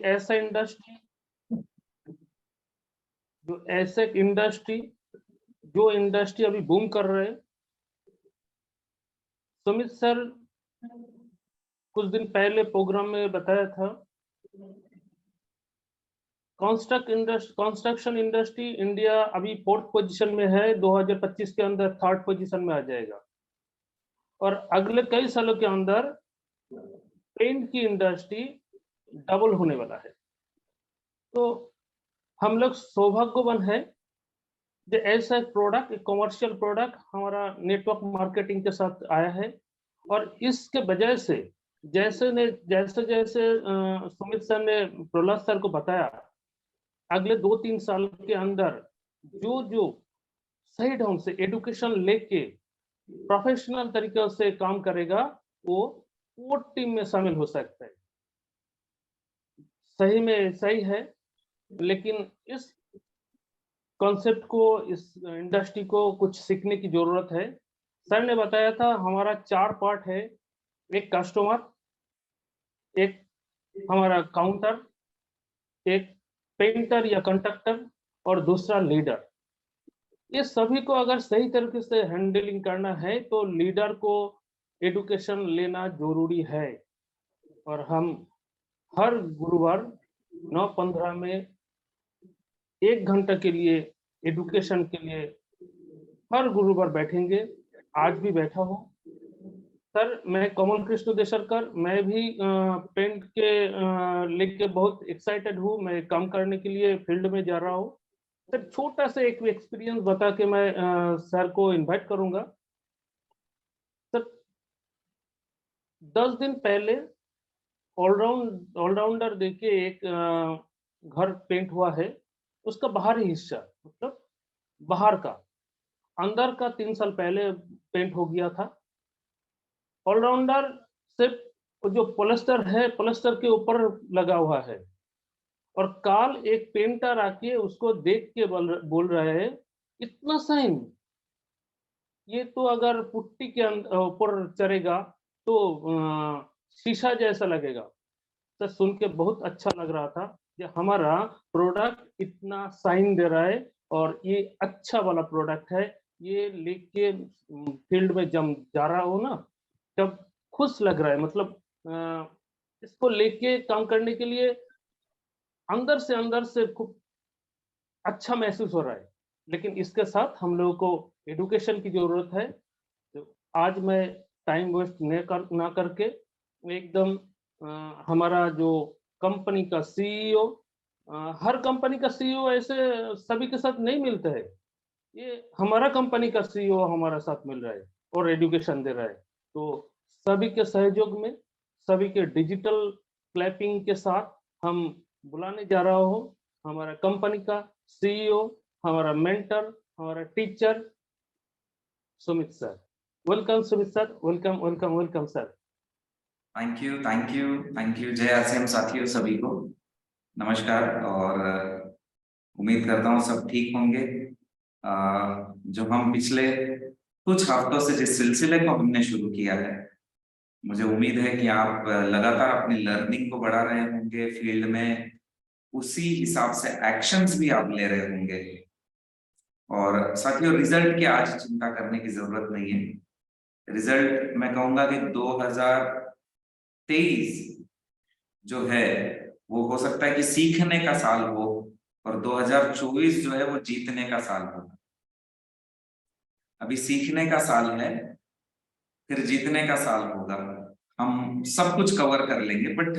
ऐसा इंडस्ट्री जो इंडस्ट्री अभी बूम कर रहे हैं। सुमित सर कुछ दिन पहले प्रोग्राम में बताया था, कंस्ट्रक्शन इंडस्ट्री इंडिया अभी 4th पोजीशन में है, 2025 के अंदर 3rd पोजीशन में आ जाएगा और अगले कई सालों के अंदर पेंट की इंडस्ट्री डबल होने वाला है। तो हम लोग सौभाग्यवान है जो ऐसा एक प्रोडक्ट, एक कमर्शियल प्रोडक्ट हमारा नेटवर्क मार्केटिंग के साथ आया है और इसके वजह से जैसे जैसे सुमित सर ने प्रहलाद सर को बताया, अगले 2-3 साल के अंदर जो सही ढंग से एजुकेशन लेके प्रोफेशनल तरीके से काम करेगा वो टीम में शामिल हो सकता है। सही में सही है, लेकिन इस कॉन्सेप्ट को, इस इंडस्ट्री को कुछ सीखने की जरूरत है। सर ने बताया था हमारा 4 पार्ट है, एक कस्टमर, एक हमारा काउंटर, एक पेंटर या कंडक्टर और दूसरा लीडर। ये सभी को अगर सही तरीके से हैंडलिंग करना है तो लीडर को एजुकेशन लेना जरूरी है और हम हर गुरुवार 9:15 में 1 घंटा के लिए एजुकेशन के लिए हर गुरुवार बैठेंगे। आज भी बैठा हूँ सर। मैं कमल कृष्ण देशरकर, मैं भी पेंट के लेके बहुत एक्साइटेड हूँ। मैं काम करने के लिए फील्ड में जा रहा हूँ सर। छोटा सा एक एक्सपीरियंस बता के मैं सर को इनवाइट करूंगा सर। 10 दिन पहले ऑलराउंडर देके एक घर पेंट हुआ है, उसका बाहरी हिस्सा, मतलब बाहर का, अंदर का 3 साल पहले पेंट हो गया था। ऑलराउंडर सिर्फ जो प्लास्टर है, प्लास्टर के ऊपर लगा हुआ है और काल एक पेंटर आके उसको देख के बोल रहे हैं, इतना साइन, ये तो अगर पुट्टी के ऊपर चढ़ेगा तो शीशा जैसा लगेगा। तो सुन के बहुत अच्छा लग रहा था कि हमारा प्रोडक्ट इतना साइन दे रहा है और ये अच्छा वाला प्रोडक्ट है। ये लेके फील्ड में जब जा रहा हो ना, तब खुश लग रहा है। मतलब इसको लेके काम करने के लिए अंदर से खूब अच्छा महसूस हो रहा है। लेकिन इसके साथ हम लोगों को एजुकेशन की जरूरत है। तो आज मैं टाइम वेस्ट ना करके एकदम हमारा जो कंपनी का सीईओ, हर कंपनी का सीईओ ऐसे सभी के साथ नहीं मिलता है। ये हमारा कंपनी का सीईओ हमारा साथ मिल रहा है और एजुकेशन दे रहा है। तो सभी के सहयोग में, सभी के डिजिटल क्लैपिंग के साथ हम बुलाने जा रहा हूँ हमारा कंपनी का सीईओ, हमारा मेंटर, हमारा teacher Sumit sir. Welcome Sumit sir, welcome welcome welcome sir. Thank you thank you thank you. जय आसिम साथियों, सभी को नमस्कार और उम्मीद करता हूँ सब ठीक होंगे। जो हम पिछले कुछ हफ्तों से जिस सिलसिले को हमने शुरू किया है, मुझे उम्मीद है कि आप लगातार अपनी लर्निंग को बढ़ा रहे होंगे फील्ड में, उसी हिसाब से एक्शंस भी आप ले रहे होंगे। और साथियों, रिजल्ट की आज चिंता करने की जरूरत नहीं है। रिजल्ट मैं कहूंगा कि 2023 जो है वो हो सकता है कि सीखने का साल हो और 2024 जो है वो जीतने का साल हो। अभी सीखने का साल है, फिर जीतने का साल होगा। हम सब कुछ कवर कर लेंगे, बट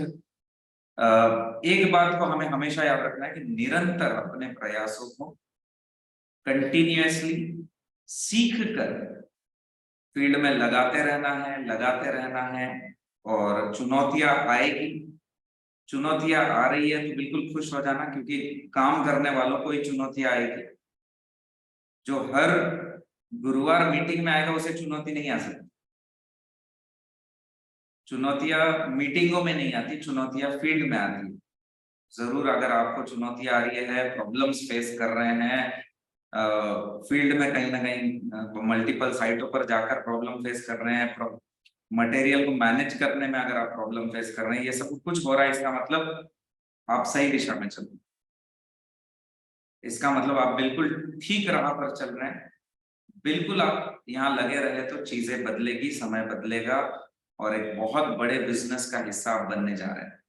एक बात को हमें हमेशा याद रखना है कि निरंतर अपने प्रयासों को कंटिन्यूअसली सीख कर फील्ड में लगाते रहना है। और चुनौतियां आएगी, चुनौतियां आ रही है तो बिल्कुल खुश हो जाना, क्योंकि काम करने वालों को ही चुनौतियां आएगी। जो हर गुरुवार मीटिंग में आएगा उसे चुनौती नहीं आ सकती। चुनौतियां मीटिंगों में नहीं आती, चुनौतियां फील्ड में आती है। जरूर अगर आपको चुनौतियां आ रही है, प्रॉब्लम्स फेस कर रहे हैं फील्ड में, कहीं ना कहीं मल्टीपल साइटों पर जाकर प्रॉब्लम फेस कर रहे हैं, मटेरियल को मैनेज करने में अगर आप प्रॉब्लम फेस कर रहे हैं, ये सब कुछ हो रहा है, इसका मतलब आप सही दिशा में चल रहे हैं, इसका मतलब आप बिल्कुल ठीक राह पर चल रहे हैं। बिल्कुल आप यहाँ लगे रहे तो चीजें बदलेगी, समय बदलेगा और एक बहुत बड़े बिजनेस का हिस्सा आप बनने जा रहे हैं।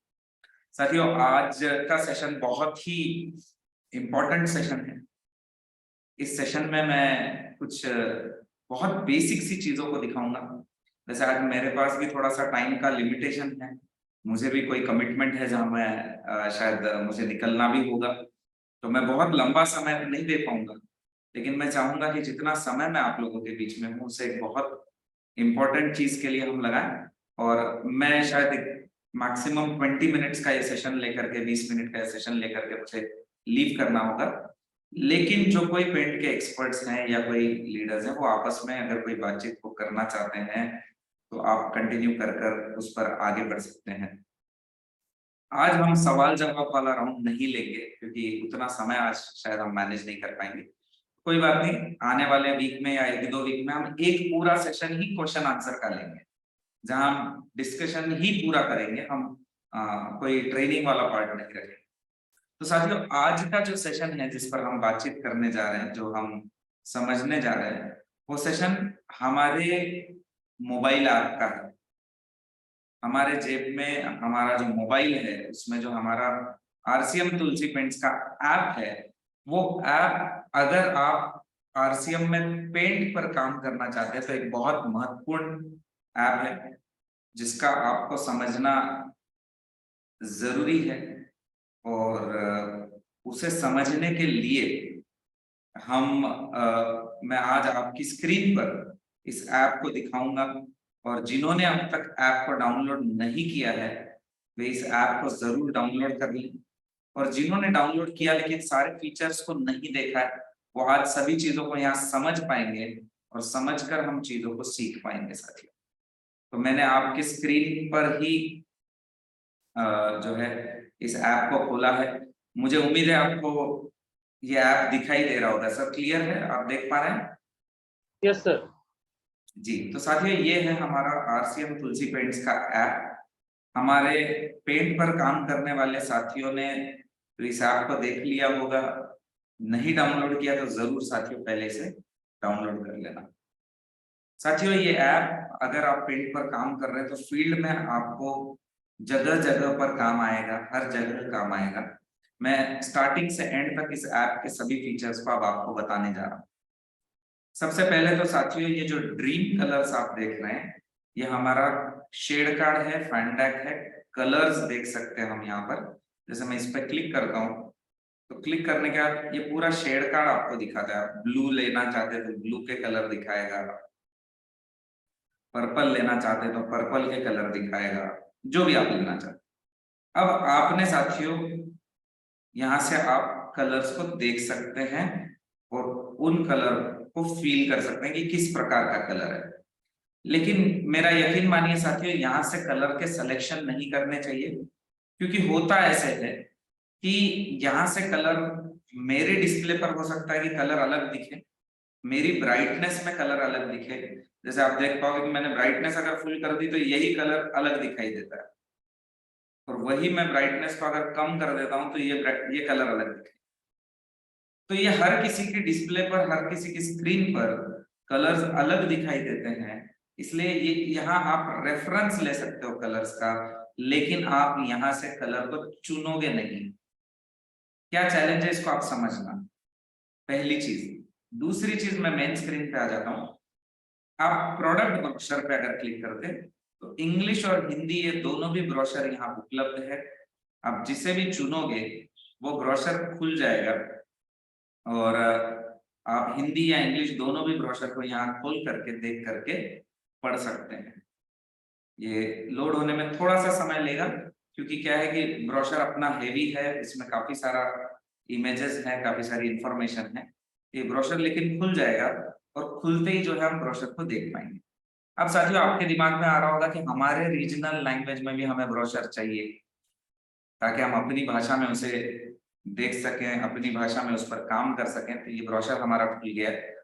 साथियों, आज का सेशन बहुत ही इंपॉर्टेंट सेशन है। इस सेशन में मैं कुछ बहुत बेसिक सी चीजों को दिखाऊंगा। जैसे आज मेरे पास भी थोड़ा सा टाइम का लिमिटेशन है, मुझे भी कोई कमिटमेंट है जहां मैं शायद मुझे निकलना भी होगा, तो मैं बहुत लंबा समय नहीं दे पाऊंगा। लेकिन मैं चाहूंगा कि जितना समय मैं आप लोगों के बीच में हूँ उसे एक बहुत इंपॉर्टेंट चीज के लिए हम लगाएं। और मैं शायद मैक्सिमम 20 मिनट्स का ये सेशन लेकर के, 20 मिनट का ये सेशन लेकर के मुझे लीव करना होगा। लेकिन जो कोई पेंट के एक्सपर्ट्स हैं या कोई लीडर्स हैं, वो आपस में अगर कोई बातचीत को करना चाहते हैं तो आप कंटिन्यू कर उस पर आगे बढ़ सकते हैं। आज हम सवाल जवाब वाला राउंड नहीं लेंगे क्योंकि उतना समय आज शायद हम मैनेज नहीं कर पाएंगे। कोई बात नहीं, आने वाले वीक में या 1-2 वीक में हम एक पूरा सेशन ही क्वेश्चन आंसर का लेंगे, जहां हम डिस्कशन ही पूरा करेंगे। हम कोई ट्रेनिंग वाला पार्ट नहीं रखेंगे। तो साथियों, आज का जो सेशन है जिस पर हम बातचीत करने जा रहे हैं, जो हम समझने जा रहे हैं, वो सेशन हमारे मोबाइल ऐप का है। हमारे जेब में हमारा जो मोबाइल है, उसमें जो हमारा आरसीएम तुलसी पेंट्स का ऐप है, वो ऐप अगर आप आरसीएम में पेंट पर काम करना चाहते हैं तो एक बहुत महत्वपूर्ण ऐप है जिसका आपको समझना जरूरी है। और उसे समझने के लिए मैं आज आपकी स्क्रीन पर इस ऐप को दिखाऊंगा, और जिन्होंने अब तक ऐप को डाउनलोड नहीं किया है वे इस ऐप को जरूर डाउनलोड कर लें, और जिन्होंने डाउनलोड किया लेकिन सारे फीचर्स को नहीं देखा है, वो आज सभी चीजों को यहाँ समझ पाएंगे और समझकर हम चीजों को सीख पाएंगे साथियों। तो मैंने आपकी स्क्रीन पर ही जो है इस ऐप को खोला है। मुझे उम्मीद है आपको ये ऐप दिखाई दे रहा होगा। सब क्लियर है, आप देख पा रहे हैं? Yes sir. जी, तो साथियों, ये है हमारा आरसीएम तुलसी पेंट्स का ऐप। हमारे पेंट पर काम करने वाले साथियों ने तो इस ऐप को देख लिया होगा, नहीं डाउनलोड किया तो जरूर साथियों पहले से डाउनलोड कर लेना। साथियों, ये ऐप अगर आप पेंट पर काम कर रहे हैं तो फील्ड में आपको जगह जगह पर काम आएगा, हर जगह काम आएगा। मैं स्टार्टिंग से एंड तक इस ऐप के सभी फीचर्स को अब आपको बताने जा रहा हूँ। सबसे पहले तो साथियों, ये जो ड्रीम कलर्स आप देख रहे हैं, ये हमारा शेड कार्ड है, फैंडेक है। कलर्स देख सकते हैं हम यहाँ पर। जैसे मैं इस पर क्लिक करता हूँ तो क्लिक करने के बाद ये पूरा शेड कार्ड आपको दिखाता है। ब्लू लेना चाहते तो ब्लू के कलर दिखाएगा, पर्पल लेना चाहते तो पर्पल के कलर दिखाएगा, जो भी आप लेना चाहते। अब आपने साथियों यहाँ से आप कलर्स को देख सकते हैं और उन कलर को फील कर सकते हैं कि किस प्रकार का कलर है। लेकिन मेरा यकीन मानिए साथियों, यहाँ से कलर के सिलेक्शन नहीं करने चाहिए, क्योंकि होता ऐसे है कि यहाँ से कलर मेरे डिस्प्ले पर हो सकता है कि कलर अलग दिखे, मेरी ब्राइटनेस में कलर अलग दिखे। जैसे आप देख पाओगे कि मैंने ब्राइटनेस अगर फुल कर दी तो यही कलर अलग दिखाई देता है, और वही मैं ब्राइटनेस को अगर कम कर देता हूं तो ये कलर अलग दिखे। तो ये हर किसी की डिस्प्ले पर, हर किसी की स्क्रीन पर कलर्स अलग दिखाई देते हैं। इसलिए ये यहाँ आप रेफरेंस ले सकते हो कलर्स का, लेकिन आप यहाँ से कलर को चुनोगे नहीं। क्या चैलेंज है इसको आप समझना, पहली चीज। दूसरी चीज, मैं मेन स्क्रीन पे आ जाता हूँ। आप प्रोडक्ट ब्रोशर पे अगर क्लिक करते तो इंग्लिश और हिंदी ये दोनों भी ब्रोशर यहाँ उपलब्ध है। आप जिसे भी चुनोगे वो ब्रोशर खुल जाएगा, और आप हिंदी या इंग्लिश दोनों भी ब्रोशर को यहाँ खोल करके देख करके पढ़ सकते हैं। ये लोड होने में थोड़ा सा समय लेगा, क्योंकि क्या है कि ब्रोशर अपना हेवी है, इसमें काफी सारा इमेजेस है, काफी सारी इंफॉर्मेशन है। ये ब्रोशर लेकिन खुल जाएगा, और खुलते ही जो है हम ब्रोशर को देख पाएंगे। अब साथियों, आपके दिमाग में आ रहा होगा कि हमारे रीजनल लैंग्वेज में भी हमें ब्रोशर चाहिए, ताकि हम अपनी भाषा में उसे देख सकें, अपनी भाषा में उस पर काम कर सकें। तो ये ब्रोशर हमारा खुल गया है।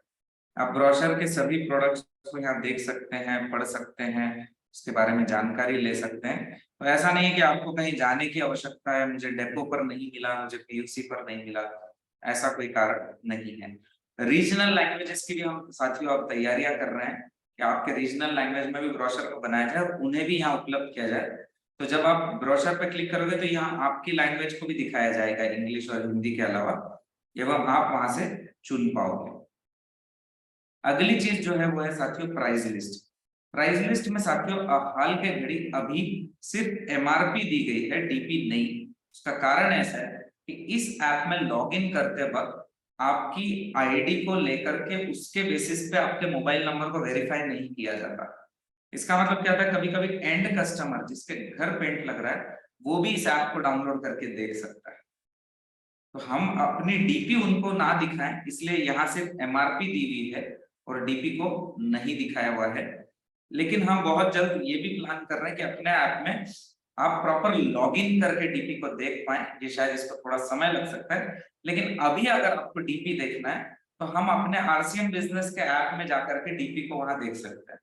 आप ब्रोशर के सभी प्रोडक्ट्स को यहाँ देख सकते हैं, पढ़ सकते हैं, उसके बारे में जानकारी ले सकते हैं। तो ऐसा नहीं है कि आपको कहीं जाने की आवश्यकता है, मुझे डेपो पर नहीं मिला, मुझे पीयूसी पर नहीं मिला, ऐसा कोई कारण नहीं है। रीजनल लैंग्वेजेस की भी हम साथियों अब तैयारियां कर रहे हैं कि आपके रीजनल लैंग्वेज में भी ब्रोशर को बनाया जाए और उन्हें भी यहाँ उपलब्ध किया जाए। तो जब आप ब्रोशर पे क्लिक करोगे तो यहाँ आपकी लैंग्वेज को भी दिखाया जाएगा, इंग्लिश और हिंदी के अलावा, एवं आप वहां से चुन पाओगे। अगली चीज जो है वो है साथियों प्राइस लिस्ट। प्राइस लिस्ट में साथियों हाल के घड़ी अभी सिर्फ एमआरपी दी गई है, डीपी नहीं। उसका कारण ऐसा है कि इस ऐप में लॉगिन करते वक्त आपकी आईडी को लेकर के उसके बेसिस पे आपके मोबाइल नंबर को वेरीफाई नहीं किया जाता। इसका मतलब क्या था, कभी कभी एंड कस्टमर जिसके घर पेंट लग रहा है वो भी इस ऐप को डाउनलोड करके देख सकता है। तो हम अपनी डीपी उनको ना दिखाएं, इसलिए यहाँ सिर्फ एमआरपी दी हुई है और डीपी को नहीं दिखाया हुआ है। लेकिन हम बहुत जल्द ये भी प्लान कर रहे हैं कि अपने ऐप में आप प्रॉपर लॉगिन करके डीपी को देख पाए। ये शायद इसको थोड़ा समय लग सकता है, लेकिन अभी अगर आपको डीपी देखना है तो हम अपने आरसीएम बिजनेस के ऐप में जाकर के डीपी को वहां देख सकते हैं।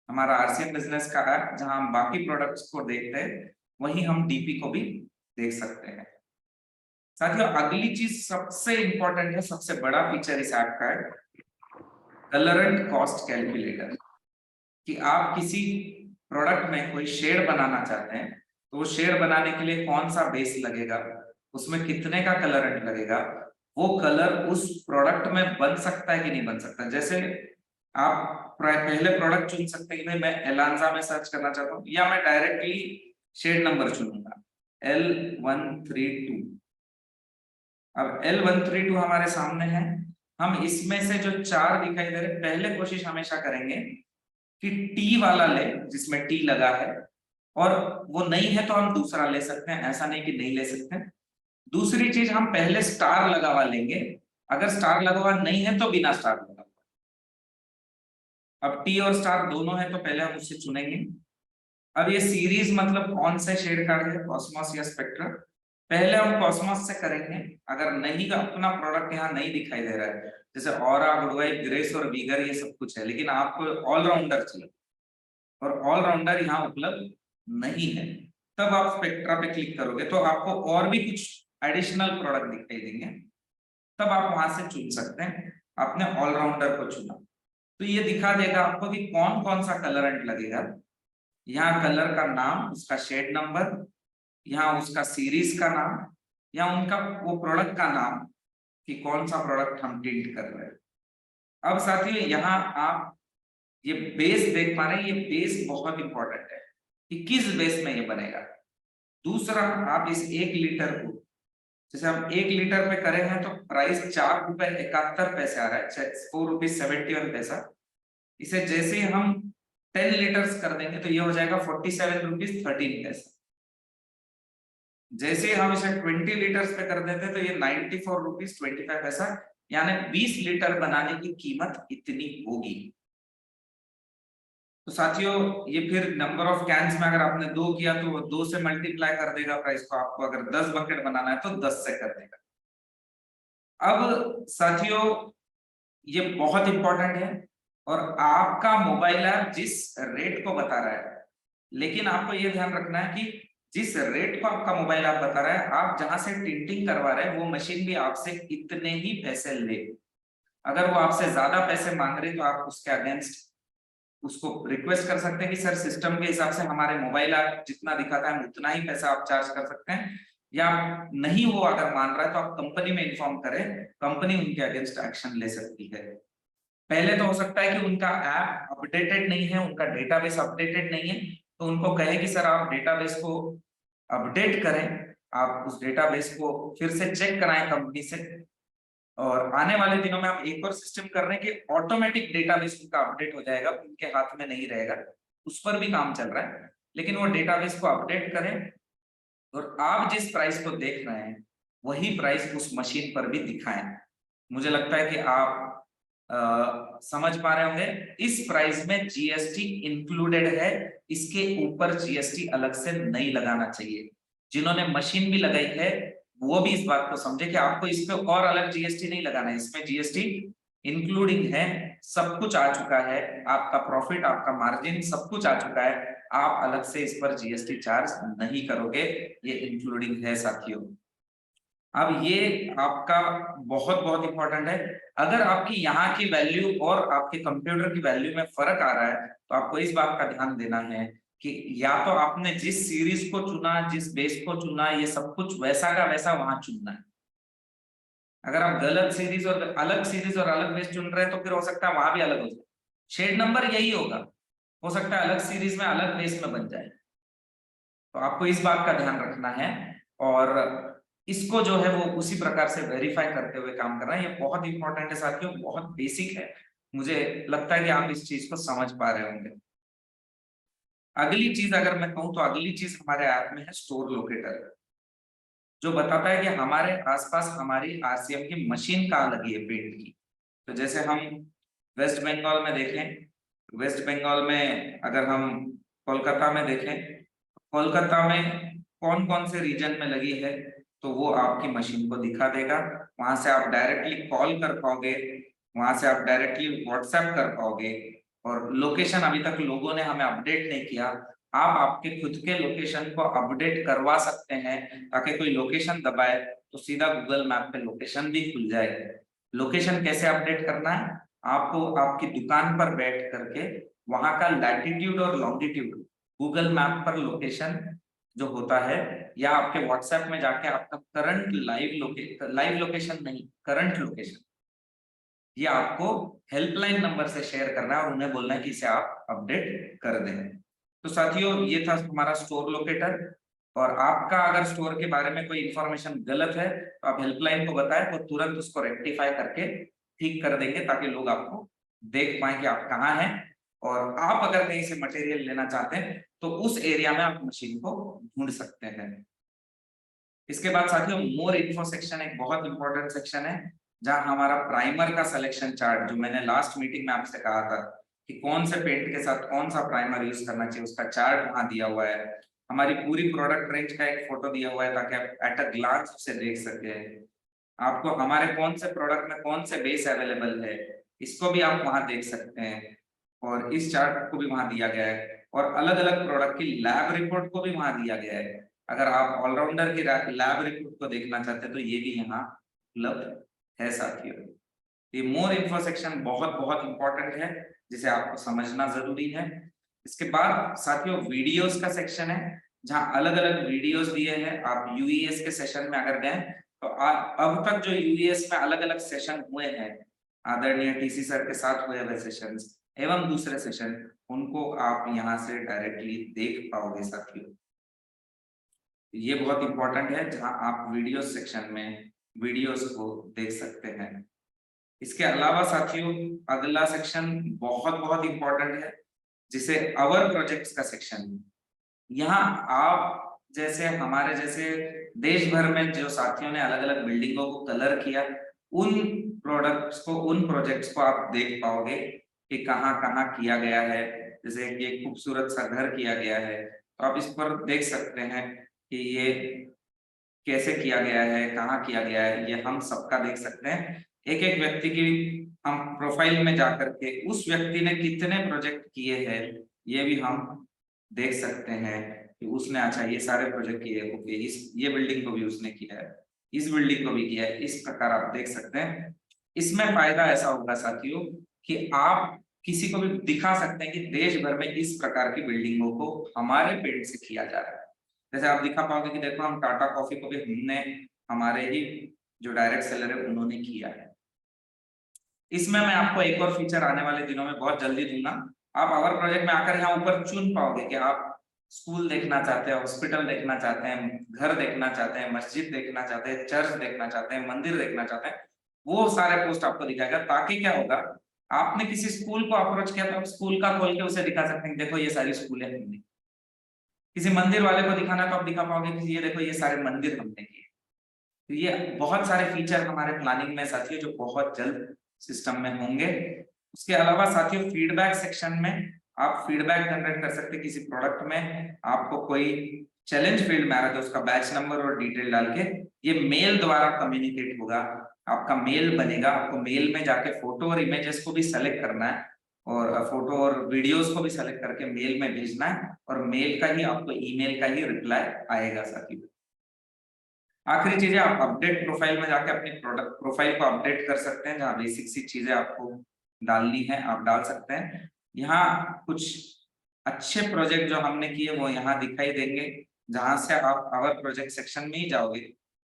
हमारा आरसीएम बिजनेस का ऐप जहां हम बाकी प्रोडक्ट्स को देखते हैं, वहीं हम डीपी को भी देख सकते हैं। साथियों अगली चीज सबसे इंपॉर्टेंट है, सबसे बड़ा फीचर इस ऐप का है कलरेंट कॉस्ट कैलकुलेटर। कि आप किसी प्रोडक्ट में कोई शेड बनाना चाहते हैं तो वो शेड बनाने के लिए कौन सा बेस लगेगा, उसमें कितने का कलरेंट लगेगा, वो कलर उस प्रोडक्ट में बन सकता है कि नहीं बन सकता। जैसे आप पहले प्रोडक्ट चुन सकते हैं कि मैं एलांजा में सर्च करना चाहता हूँ, या मैं डायरेक्टली शेड नंबर चुनूंगा L132। अब L132 हमारे सामने है। हम इसमें से जो 4 दिखाई दे रहे, पहले कोशिश हमेशा करेंगे कि टी वाला ले जिसमें टी लगा है, और वो नहीं है तो हम दूसरा ले सकते हैं, ऐसा नहीं कि नहीं ले सकते। दूसरी चीज, हम पहले स्टार लगा हुआ लेंगे, अगर स्टार लगा हुआ नहीं है तो बिना स्टार लगा हुआ। अब टी और स्टार दोनों है तो पहले हम उससे चुनेंगे। अब ये सीरीज मतलब कौन से शेड का है, कॉस्मोस या स्पेक्ट्रम। पहले हम कॉस्मोस से करेंगे। अगर नहीं का अपना प्रोडक्ट यहाँ नहीं दिखाई दे रहा है, जैसे ऑरा, गुडवाइफ, ग्रेस और वीगर ये सब कुछ है, लेकिन आपको ऑलराउंडर चाहिए और ऑलराउंडर यहाँ उपलब्ध नहीं है, तब आप स्पेक्ट्रा पे क्लिक करोगे तो आपको और भी कुछ एडिशनल प्रोडक्ट दिखाई देंगे, तब आप वहां से चुन सकते हैं। आपने ऑलराउंडर को चुना तो ये दिखा देगा आपको कि कौन कौन सा कलरेंट लगेगा। यहाँ कलर का नाम, उसका शेड नंबर, यहाँ उसका सीरीज का नाम, या उनका वो प्रोडक्ट का नाम कि कौन सा प्रोडक्ट हम टिल्ट कर रहे हैं। अब साथियों यहाँ आप ये बेस देख पा रहे हैं, ये बेस बहुत इंपॉर्टेंट है कि किस बेस में ये बनेगा। दूसरा, आप इस 1 लीटर को, जैसे हम 1 लीटर पे करे हैं तो प्राइस 4.71 आ रहा है, 4.71 पैसा। इसे जैसे ही हम 10 लीटर्स कर देंगे तो ये हो जाएगा 47.13 पैसा। जैसे हम इसे 20 लीटर्स पे कर देते तो ये 94.25 पैसा, यानी 20 लीटर बनाने की कीमत इतनी होगी। तो साथियों ये फिर नंबर ऑफ कैंस में अगर आपने 2 किया तो वो 2 से मल्टीप्लाई कर देगा प्राइस को। आपको अगर 10 बकेट बनाना है तो 10 से कर देगा। अब साथियों ये बहुत इंपॉर्टेंट है, और आपका मोबाइल ऐप जिस रेट को बता रहा है, लेकिन आपको ये ध्यान रखना है कि जिस रेट को आपका मोबाइल ऐप बता रहा है, आप जहां से टिंटिंग करवा रहे हैं वो मशीन भी आपसे इतने ही पैसे ले। अगर वो आपसे ज्यादा पैसे मांग रहे तो आप उसके अगेंस्ट उसको रिक्वेस्ट कर सकते हैं कि सर सिस्टम के हिसाब से हमारे मोबाइल ऐप जितना दिखाता है उतना ही पैसा आप चार्ज कर सकते हैं, या नहीं वो अगर मान रहा है तो आप कंपनी में इन्फॉर्म करें, कंपनी उनके अगेंस्ट एक्शन ले सकती है। पहले तो हो सकता है कि उनका ऐप अपडेटेड नहीं है, उनका डेटाबेस अपडेटेड नहीं है, तो उनको कहे कि सर आप डेटाबेस को अपडेट करें, आप उस डेटाबेस को फिर से चेक कराएं कंपनी से। और आने वाले दिनों में हम एक और सिस्टम कर रहे हैं कि ऑटोमेटिक डेटाबेस उनका अपडेट हो जाएगा, उनके हाथ में नहीं रहेगा, उस पर भी काम चल रहा है। लेकिन वो डेटाबेस को अपडेट करें और आप जिस प्राइस को देख रहे हैं वही प्राइस उस मशीन पर भी दिखाएं। मुझे लगता है कि आप समझ पा रहे होंगे, इस प्राइस में जीएसटी इंक्लूडेड है, इसके ऊपर जीएसटी अलग से नहीं लगाना चाहिए। जिन्होंने मशीन भी लगाई है वो भी इस बात को समझे कि आपको इस पे और अलग जीएसटी नहीं लगाना है, इसमें जीएसटी इंक्लूडिंग है, सब कुछ आ चुका है, आपका प्रॉफिट, आपका मार्जिन सब कुछ आ चुका है। आप अलग से इस पर जीएसटी चार्ज नहीं करोगे, ये इंक्लूडिंग है साथियों। अब ये आपका बहुत बहुत इंपॉर्टेंट है। अगर आपकी यहाँ की वैल्यू और आपके कंप्यूटर की वैल्यू में फर्क आ रहा है तो आपको इस बात का ध्यान देना है कि या तो आपने जिस सीरीज को चुना, जिस बेस को चुना, ये सब कुछ वैसा का वैसा वहां चुनना है। अगर आप गलत सीरीज और अलग बेस चुन रहे हैं तो फिर हो सकता है वहां भी अलग हो जाए। शेड नंबर यही होगा, हो सकता है अलग सीरीज में अलग बेस में बन जाए। तो आपको इस बात का ध्यान रखना है और इसको जो है वो उसी प्रकार से वेरीफाई करते हुए काम करना है। ये बहुत इंपॉर्टेंट है साथियों, बहुत बेसिक है। मुझे लगता है कि आप इस चीज को समझ पा रहे होंगे। अगली चीज अगर मैं कहूँ तो अगली चीज हमारे ऐप में है स्टोर लोकेटर, जो बताता है कि हमारे आसपास हमारी आरसीएम की मशीन कहाँ लगी है पेंट की। तो जैसे हम वेस्ट बंगाल में देखें, वेस्ट बंगाल में अगर हम कोलकाता में देखें, कोलकाता में कौन कौन से रीजन में लगी है तो वो आपकी मशीन को दिखा देगा। वहां से आप डायरेक्टली कॉल कर पाओगे, वहां से आप डायरेक्टली व्हाट्सएप कर पाओगे। और लोकेशन अभी तक लोगों ने हमें अपडेट नहीं किया, आप आपके खुद के लोकेशन को अपडेट करवा सकते हैं ताकि कोई लोकेशन दबाए तो सीधा गूगल मैप पे लोकेशन भी खुल जाए। लोकेशन कैसे अपडेट करना है, आपको आपकी दुकान पर बैठ करके वहां का लैटिट्यूड और लॉन्गिट्यूड गूगल मैप पर लोकेशन जो होता है, या आपके व्हाट्सएप में जाके आपका करंट लाइव लोकेशन नहीं, करंट लोकेशन, ये आपको हेल्पलाइन नंबर से शेयर करना है और उन्हें बोलना है कि इसे आप अपडेट कर दें। तो साथियों ये था हमारा स्टोर लोकेटर। और आपका अगर स्टोर के बारे में कोई इंफॉर्मेशन गलत है तो आप हेल्पलाइन को बताएं, वो तुरंत उसको रेक्टिफाई करके ठीक कर देंगे ताकि लोग आपको देख पाए कि आप कहाँ हैं। और आप अगर कहीं से मटेरियल लेना चाहते हैं तो उस एरिया में आप मशीन को ढूंढ सकते हैं। इसके बाद साथियों मोर इन्फो सेक्शन एक बहुत इंपॉर्टेंट सेक्शन है, जहां हमारा प्राइमर का सिलेक्शन चार्ट, जो मैंने लास्ट मीटिंग में आपसे कहा था कि कौन से पेंट के साथ कौन सा प्राइमर यूज करना चाहिए, उसका चार्ट वहां दिया हुआ है। हमारी पूरी प्रोडक्ट रेंज का एक फोटो दिया हुआ है ताकि आप एट अ ग्लांस उसे देख सके। आपको हमारे कौन से प्रोडक्ट में कौन से बेस अवेलेबल है इसको भी आप वहां देख सकते हैं, और इस चार्ट को भी वहां दिया गया है। और अलग अलग प्रोडक्ट की लैब रिपोर्ट को भी वहां दिया गया है। अगर आप ऑलराउंडर की लैब रिपोर्ट को देखना चाहते हैं तो ये भी यहाँ उपलब्ध है साथियों। ये मोर इन्फो सेक्शन बहुत बहुत इंपॉर्टेंट है जिसे आपको समझना जरूरी है। इसके बाद साथियों वीडियोस का सेक्शन है, जहां अलग अलग वीडियोस दिए हैं। आप यूईएस के सेशन में अगर गए तो अब तक जो यूईएस में अलग अलग सेशन हुए हैं, आदरणीय टीसी सर के साथ हुए हुए सेशंस एवं दूसरे सेशन, उनको आप यहाँ से डायरेक्टली देख पाओगे साथियों। ये बहुत इंपॉर्टेंट है जहां आप वीडियो सेक्शन में वीडियोस को देख सकते हैं। इसके अलावा साथियों अगला सेक्शन बहुत बहुत इंपॉर्टेंट है जिसे अवर प्रोजेक्ट्स का सेक्शन। यहाँ आप जैसे हमारे जैसे देश भर में जो साथियों ने अलग अलग बिल्डिंगों को कलर किया, उन प्रोडक्ट्स को, उन प्रोजेक्ट्स को आप देख पाओगे कि कहाँ कहाँ किया गया है। जैसे कि एक खूबसूरत सा घर किया गया है तो आप इस पर देख सकते हैं कि ये कैसे किया गया है, कहाँ किया गया है, ये हम सबका देख सकते हैं। एक एक व्यक्ति की हम प्रोफाइल में जाकर के उस व्यक्ति ने कितने प्रोजेक्ट किए हैं ये भी हम देख सकते हैं कि उसने अच्छा ये सारे प्रोजेक्ट किए, ओके इस ये बिल्डिंग को भी उसने किया है, इस बिल्डिंग को भी किया है, इस प्रकार आप देख सकते हैं। इसमें फायदा ऐसा होगा साथियों कि आप किसी को भी दिखा सकते हैं कि देश भर में इस प्रकार की बिल्डिंगों को हमारे पेंट से किया जा रहा है। जैसे आप दिखा पाओगे कि देखो हम टाटा कॉफी को भी हमने, हमारे ही जो डायरेक्ट सेलर है उन्होंने किया है। इसमें मैं आपको एक और फीचर आने वाले दिनों में बहुत जल्दी दूंगा। आप अवर प्रोजेक्ट में आकर यहाँ ऊपर चुन पाओगे कि आप स्कूल देखना चाहते हैं, हॉस्पिटल देखना चाहते हैं, घर देखना चाहते हैं, मस्जिद देखना चाहते हैं, चर्च देखना चाहते हैं, मंदिर देखना चाहते हैं, वो सारे पोस्ट आपको दिखाएगा। ताकि क्या होगा, आपने किसी स्कूल को अप्रोच किया तो आप स्कूल का खोल के उसे दिखा सकते हैं, देखो ये सारी स्कूलें हमने। किसी मंदिर वाले को दिखाना तो आप दिखा पाओगे कि ये देखो ये सारे मंदिर हमने किए। तो ये बहुत सारे फीचर हमारे प्लानिंग में साथियों जो बहुत जल्द सिस्टम में होंगे। उसके अलावा साथियों फीडबैक सेक्शन में आप फीडबैक जनरेट कर सकते हैं। किसी प्रोडक्ट में आपको कोई चैलेंज फील्ड में आ रहा है तो उसका बैच नंबर और डिटेल डाल के ये मेल द्वारा कम्युनिकेट होगा। आपका मेल बनेगा, आपको मेल में जाके फोटो और इमेजेस को भी सेलेक्ट करना है और फोटो और वीडियोस को भी सेलेक्ट करके मेल में भेजना है, और मेल का ही आपको ईमेल का ही रिप्लाई आएगा साथी। आखिरी चीजें, आप अपडेट प्रोफाइल में जाके अपनी प्रोडक्ट प्रोफाइल को अपडेट कर सकते हैं, जहाँ बेसिक सी चीजें आपको डालनी है आप डाल सकते हैं। यहाँ कुछ अच्छे प्रोजेक्ट जो हमने किए वो यहाँ दिखाई देंगे, जहां से आप आवर प्रोजेक्ट सेक्शन में ही जाओगे,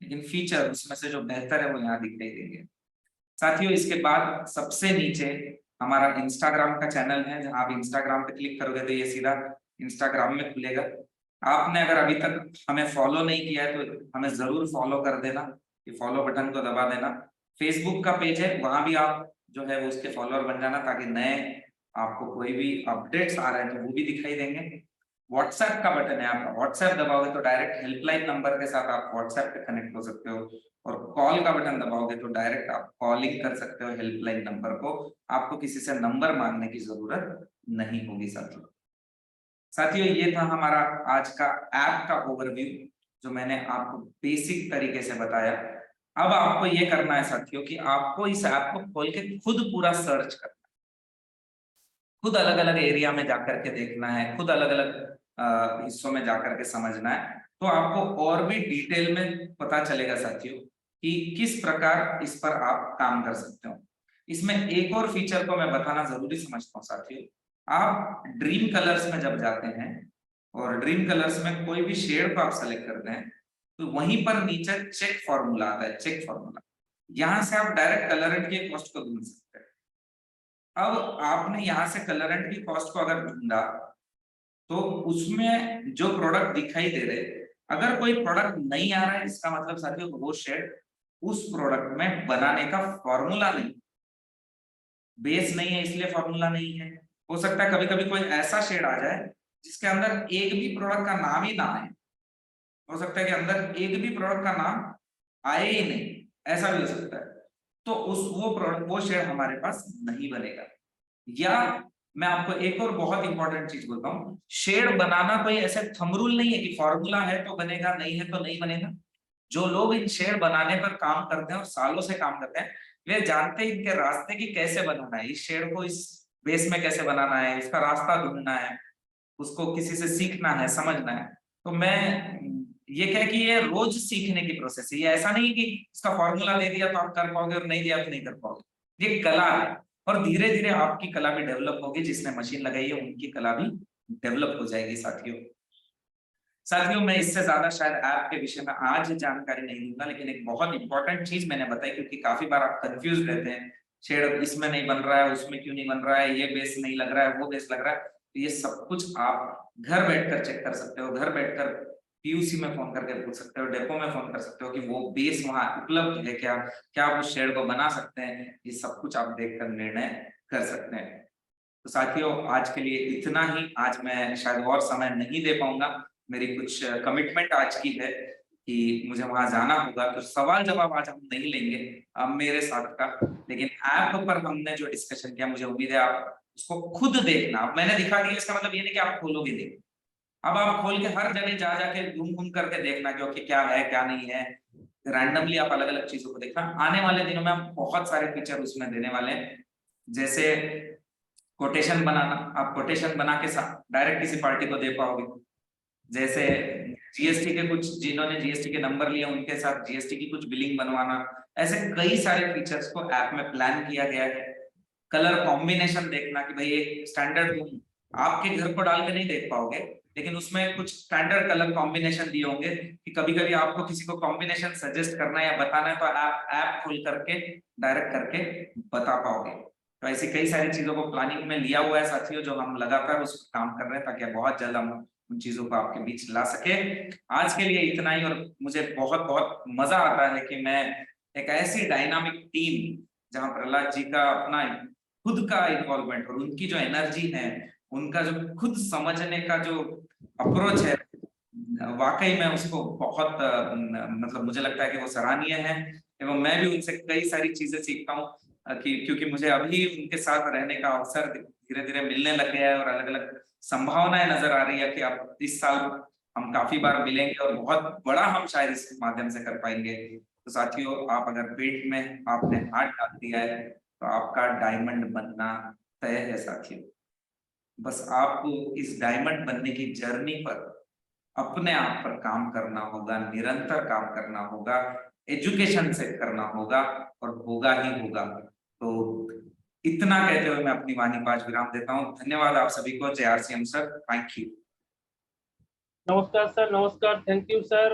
लेकिन फीचर उसमें से जो बेहतर है वो यहाँ दिखाई देंगे साथियों। इसके बाद सबसे नीचे हमारा इंस्टाग्राम का चैनल है, जहां आप इंस्टाग्राम पे क्लिक करोगे तो ये सीधा इंस्टाग्राम में खुलेगा। आपने अगर अभी तक हमें फॉलो नहीं किया है तो हमें जरूर फॉलो कर देना, ये फॉलो बटन को दबा देना। फेसबुक का पेज है, वहां भी आप जो है वो उसके फॉलोअर बन जाना, ताकि नए आपको कोई भी अपडेट्स आ रहे हैं तो वो भी दिखाई देंगे। व्हाट्सएप का बटन है, आप व्हाट्सएप दबाओगे तो डायरेक्ट हेल्पलाइन नंबर के साथ आप व्हाट्सएप पे कनेक्ट हो सकते हो, और कॉल का बटन दबाओगे तो डायरेक्ट आप कॉलिंग कर सकते हो हेल्पलाइन नंबर को, आपको किसी से नंबर मांगने की जरूरत नहीं होगी साथियों। साथियों ये था हमारा आज का ऐप का ओवरव्यू, जो मैंने आपको बेसिक तरीके से बताया। अब आपको ये करना है साथियों कि आपको इस ऐप को खोल के खुद पूरा सर्च करना है, खुद अलग अलग एरिया में जाकर के देखना है, खुद अलग अलग हिस्सों में जाकर के समझना है, तो आपको और भी डिटेल में पता चलेगा साथियों कि किस प्रकार इस पर आप काम कर सकते हो। इसमें एक और फीचर को मैं बताना जरूरी समझता हूँ साथियों। आप ड्रीम कलर्स में जब जाते हैं और ड्रीम कलर्स में कोई भी शेड को आप सेलेक्ट करते हैं, तो वहीं पर नीचे चेक फॉर्मूला आता है, चेक फॉर्मूला, यहां से आप डायरेक्ट कलरेंट की कॉस्ट को ढूंढ सकते हैं। अब आपने यहाँ से कलरेंट की कॉस्ट को अगर ढूंढा, तो उसमें जो प्रोडक्ट दिखाई दे रहे, अगर कोई प्रोडक्ट नहीं आ रहा है, इसका मतलब साथियों वो शेड उस प्रोडक्ट में बनाने का फॉर्मूला नहीं, बेस नहीं है, इसलिए फॉर्मूला नहीं है। हो सकता है कभी कभी कोई ऐसा शेड आ जाए जिसके अंदर एक भी प्रोडक्ट का नाम ही ना आए, हो सकता है कि अंदर एक भी प्रोडक्ट का नाम आए ही नहीं, ऐसा भी हो सकता है, तो उस वो प्रोडक्ट वो शेड हमारे पास नहीं बनेगा। या मैं आपको एक और बहुत इंपॉर्टेंट चीज बोलता हूँ, शेड बनाना कोई ऐसे थंब रूल नहीं है कि फॉर्मूला है तो बनेगा, नहीं है तो नहीं बनेगा। जो लोग इन शेड बनाने पर काम करते हैं और सालों से काम करते हैं, वे जानते हैं इनके रास्ते की कैसे बनाना है, इस शेड को इस बेस में कैसे बनाना है, इसका रास्ता ढूंढना है, उसको किसी से सीखना है, समझना है। तो मैं ये कह कि ये रोज सीखने की प्रोसेस है, ये ऐसा नहीं कि इसका फॉर्मूला दे दिया तो आप कर पाओगे और नहीं दिया तो नहीं कर पाओगे। ये कला है, और धीरे धीरे आपकी कला भी डेवलप होगी, जिसने मशीन लगाई है उनकी कला भी डेवलप हो जाएगी साथियों। साथियों मैं इससे ज्यादा शायद ऐप के विषय में आज जानकारी नहीं दूंगा, लेकिन एक बहुत इंपॉर्टेंट चीज मैंने बताई, क्योंकि काफी बार आप कंफ्यूज रहते हैं, शेड इसमें नहीं बन रहा है, उसमें क्यों नहीं बन रहा है, ये बेस नहीं लग रहा है, वो बेस लग रहा है। तो ये सब कुछ आप घर बैठकर चेक कर सकते हो, घर बैठकर पीयूसी में फोन करके पूछ सकते हो, डेपो में फोन कर सकते हो कि वो बेस वहां उपलब्ध है क्या, क्या आप उस शेड को बना सकते हैं, ये सब कुछ आप देखकर निर्णय कर सकते हैं। तो साथियों आज के लिए इतना ही, आज मैं शायद और समय नहीं दे पाऊंगा, मेरी कुछ कमिटमेंट आज की है कि मुझे वहां जाना होगा, तो सवाल जवाब आज हम नहीं लेंगे अब मेरे साथ का, लेकिन ऐप पर हमने जो डिस्कशन किया, मुझे उम्मीद है आप उसको खुद देखना। अब मैंने दिखा दिया, इसका मतलब ये नहीं कि आप खोलोगे नहीं, अब आप खोल के हर जगह जा जाके घूम घूम करके देखना क्योंकि क्या है क्या नहीं है, रैंडमली आप अलग अलग चीजों को देखना। आने वाले दिनों में हम बहुत सारे फीचर उसमें देने वाले हैं, जैसे कोटेशन बनाना, आप कोटेशन बना के डायरेक्ट किसी पार्टी को दे पाओगे, जैसे जीएसटी के कुछ, जिन्होंने जीएसटी के नंबर लिए उनके साथ जीएसटी की कुछ बिलिंग बनवाना, ऐसे कई सारे फीचर्स को ऐप में प्लान किया गया है। कलर कॉम्बिनेशन देखना कि भाई एक स्टैंडर्ड रूम आपके घर को डाल के नहीं देख पाओगे, लेकिन उसमें कुछ स्टैंडर्ड कलर कॉम्बिनेशन दिए होंगे कि कभी कभी आपको किसी को कॉम्बिनेशन सजेस्ट करना है या बताना है, तो आप ऐप खोल करके डायरेक्ट करके बता पाओगे। तो ऐसी कई सारी चीजों को प्लानिंग में लिया हुआ है साथियों, जो हम लगातार उस पर काम कर रहे हैं, ताकि बहुत जल्द हम उन चीजों को आपके बीच ला सके। आज के लिए इतना ही, और मुझे बहुत बहुत मजा आता है कि मैं एक ऐसी डायनामिक टीम, जहां प्रहलाद जी का अपना खुद का इन्वॉल्वमेंट और उनकी जो एनर्जी है, उनका जो खुद समझने का जो अप्रोच है, वाकई में उसको बहुत मतलब मुझे लगता है कि वो सराहनीय है, एवं मैं भी उनसे कई सारी चीजें सीखता हूँ, कि क्योंकि मुझे अभी उनके साथ रहने का अवसर धीरे धीरे मिलने लग गया है, और अलग अलग संभावनाएं नजर आ रही है कि अब इस साल हम काफी बार मिलेंगे और बहुत बड़ा हम शायद इसके माध्यम से कर पाएंगे। तो साथियों आप अगर पेट में आपने हाथ डाल दिया है, तो आपका डायमंड बनना तय है साथियों। बस आपको इस डायमंड बनने की जर्नी पर अपने आप पर काम करना होगा, निरंतर काम करना होगा, एजुकेशन से करना होगा और होगा ही होगा। तो इतना कहते हुए मैं अपनी वाणी को आज विराम देता हूँ। धन्यवाद आप सभी को। जय आरसीएम सर, थैंक यू। नमस्कार सर, नमस्कार, थैंक यू सर।